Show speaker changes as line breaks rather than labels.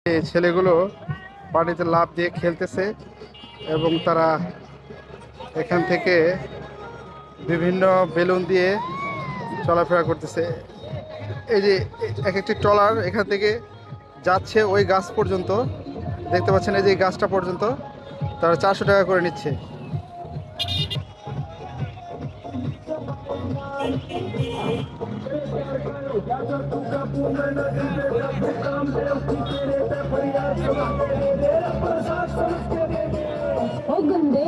এই ছেলেগুলো পানিতে লাফ দিয়ে খেলতেছে এবং তারা এখান থেকে বিভিন্ন বেলুন দিয়ে চলাফেরা করতেছে। এই যে এক একটি ট্রলার এখান থেকে যাচ্ছে ওই গাছ পর্যন্ত, দেখতে পাচ্ছেন এই যে এই গাছটা পর্যন্ত তারা 400 টাকা করে নিচ্ছে।
ओ गंदे